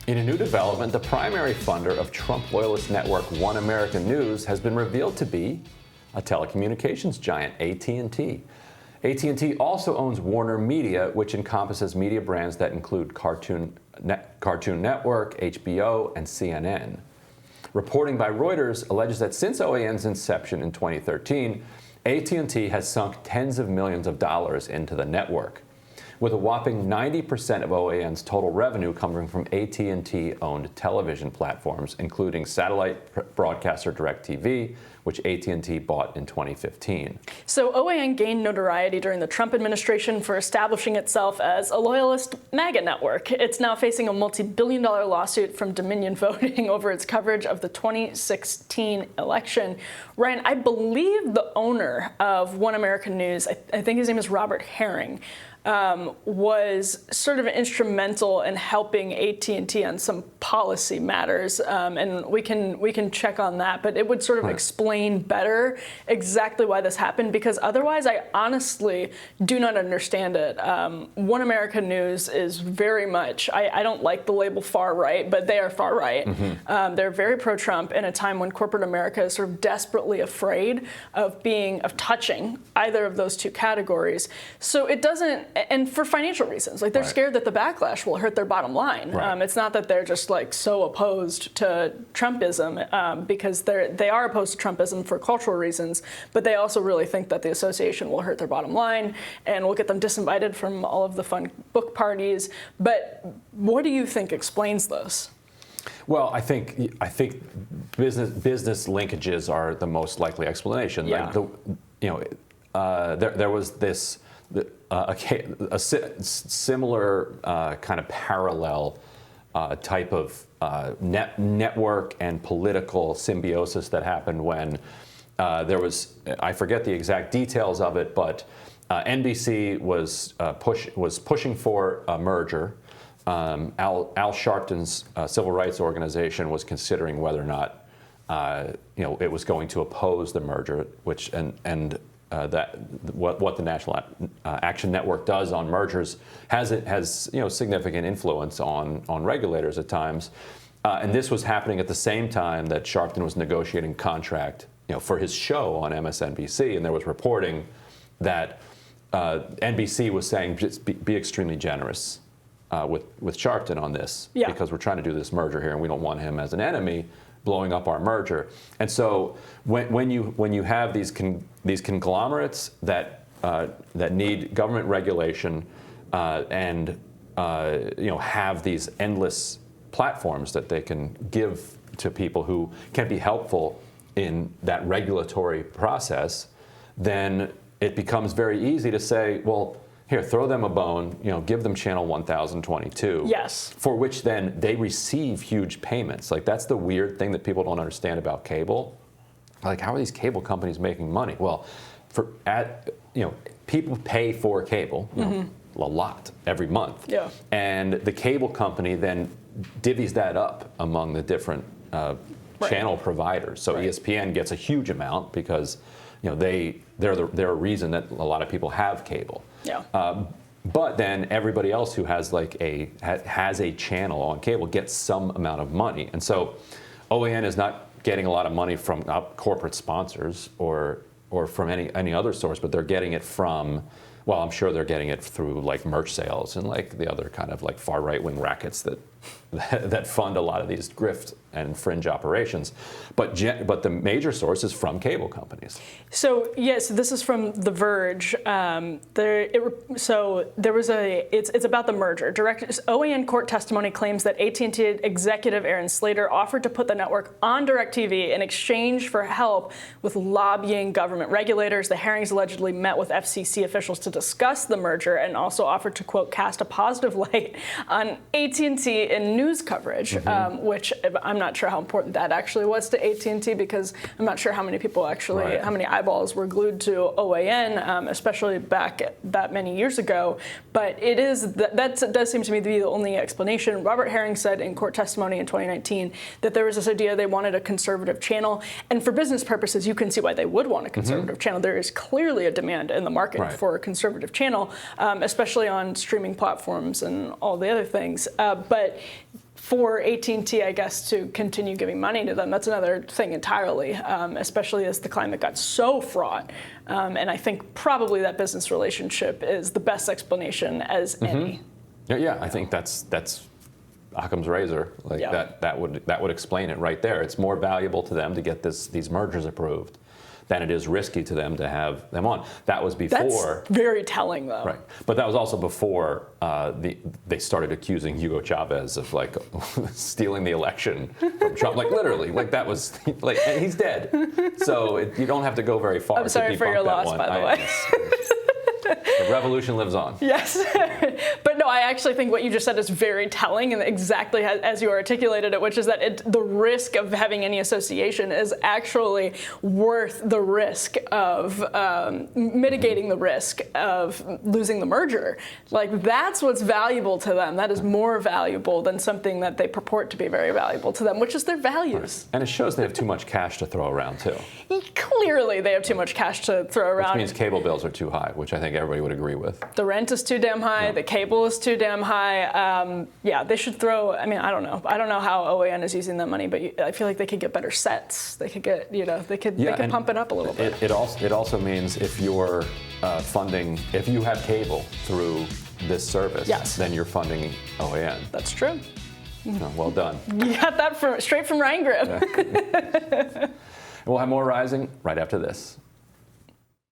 In a new development, the primary funder of Trump loyalist network One American News has been revealed to be a telecommunications giant, AT&T. AT&T also owns Warner Media, which encompasses media brands that include Cartoon Network, HBO, and CNN. Reporting by Reuters alleges that since OAN's inception in 2013, AT&T has sunk tens of millions of dollars into the network, with a whopping 90% of OAN's total revenue coming from AT&T-owned television platforms, including satellite broadcaster DirecTV, which AT&T bought in 2015. So OAN gained notoriety during the Trump administration for establishing itself as a loyalist MAGA network. It's now facing a multi-billion-dollar lawsuit from Dominion Voting over its coverage of the 2016 election. Ryan, I believe the owner of One American News, I think his name is Robert Herring, was sort of instrumental in helping AT&T on some policy matters, and we can check on that. But it would sort of explain better exactly why this happened, because otherwise, I honestly do not understand it. One American News is very much, I don't like the label far right, but they are far right. Mm-hmm. They're very pro-Trump in a time when corporate America is sort of desperately afraid of touching either of those two categories. So it doesn't. And for financial reasons, like they're scared that the backlash will hurt their bottom line. It's not that they're just like so opposed to Trumpism, because they are opposed to Trumpism for cultural reasons, but they also really think that the association will hurt their bottom line and will get them disinvited from all of the fun book parties. But what do you think explains this? Well, I think business linkages are the most likely explanation. Yeah. There was this. A similar kind of parallel type of network and political symbiosis that happened when there was, I forget the exact details of it, but NBC was pushing for a merger. Al Sharpton's civil rights organization was considering whether or not it was going to oppose the merger, which what the National Action Network does on mergers has significant influence on regulators at times, and this was happening at the same time that Sharpton was negotiating contract for his show on MSNBC, and there was reporting that NBC was saying just be extremely generous with Sharpton on this, because we're trying to do this merger here and we don't want him as an enemy blowing up our merger. And so when you have these conglomerates that need government regulation and have these endless platforms that they can give to people who can be helpful in that regulatory process, then it becomes very easy to say, well, here, throw them a bone, give them channel 1022. Yes. For which then they receive huge payments. Like, that's the weird thing that people don't understand about cable. Like, how are these cable companies making money? Well, people pay for cable, a lot every month. Yeah. And the cable company then divvies that up among the different channel providers. So ESPN gets a huge amount because they're a reason that a lot of people have cable. Yeah. But then everybody else who has has a channel on cable gets some amount of money, and so OAN is not getting a lot of money from corporate sponsors or from any other source, but they're getting it from. Well, I'm sure they're getting it through merch sales and the other kind of far right-wing rackets that fund a lot of these grift and fringe operations. But the major source is from cable companies. So yes, this is from The Verge. It's about the merger. OAN court testimony claims that AT&T executive Aaron Slater offered to put the network on DirecTV in exchange for help with lobbying government regulators. The Herrings allegedly met with FCC officials to discuss the merger and also offered to, quote, cast a positive light on AT&T in news coverage, which I'm not sure how important that actually was to AT&T, because I'm not sure how many people how many eyeballs were glued to OAN, especially back that many years ago. But that does seem to me to be the only explanation. Robert Herring said in court testimony in 2019 that there was this idea they wanted a conservative channel, and for business purposes, you can see why they would want a conservative channel. There is clearly a demand in the market for a conservative channel, especially on streaming platforms and all the other things. But for AT&T, I guess, to continue giving money to them. That's another thing entirely, especially as the climate got so fraught. And I think probably that business relationship is the best explanation as any. Yeah, I think that's Occam's razor. Like that would explain it right there. It's more valuable to them to get these mergers approved than it is risky to them to have them on. That was before. That's very telling, though. Right, but that was also before they started accusing Hugo Chavez of like stealing the election from Trump. Like literally, like that was like, and he's dead. So you don't have to go very far. I'm sorry to for your debunk that loss, one. by the way. The revolution lives on. Yes. But no, I actually think what you just said is very telling, and exactly as you articulated it, which is that the risk of having any association is actually worth the risk of mitigating the risk of losing the merger. Like, that's what's valuable to them. That is more valuable than something that they purport to be very valuable to them, which is their values. Right. And it shows they have too much cash to throw around, too. Clearly, they have too much cash to throw around. Which means cable bills are too high, which I think everybody would agree with. The rent is too damn high. The cable is too damn high. Yeah, they should throw. I mean, I don't know. I don't know how OAN is using that money, but I feel like they could get better sets. They could get, they could pump it up a little bit. It also means if you're funding, if you have cable through this service, then you're funding OAN. That's true. Oh, well done. You got that straight from Ryan Grim. Yeah. We'll have more Rising right after this.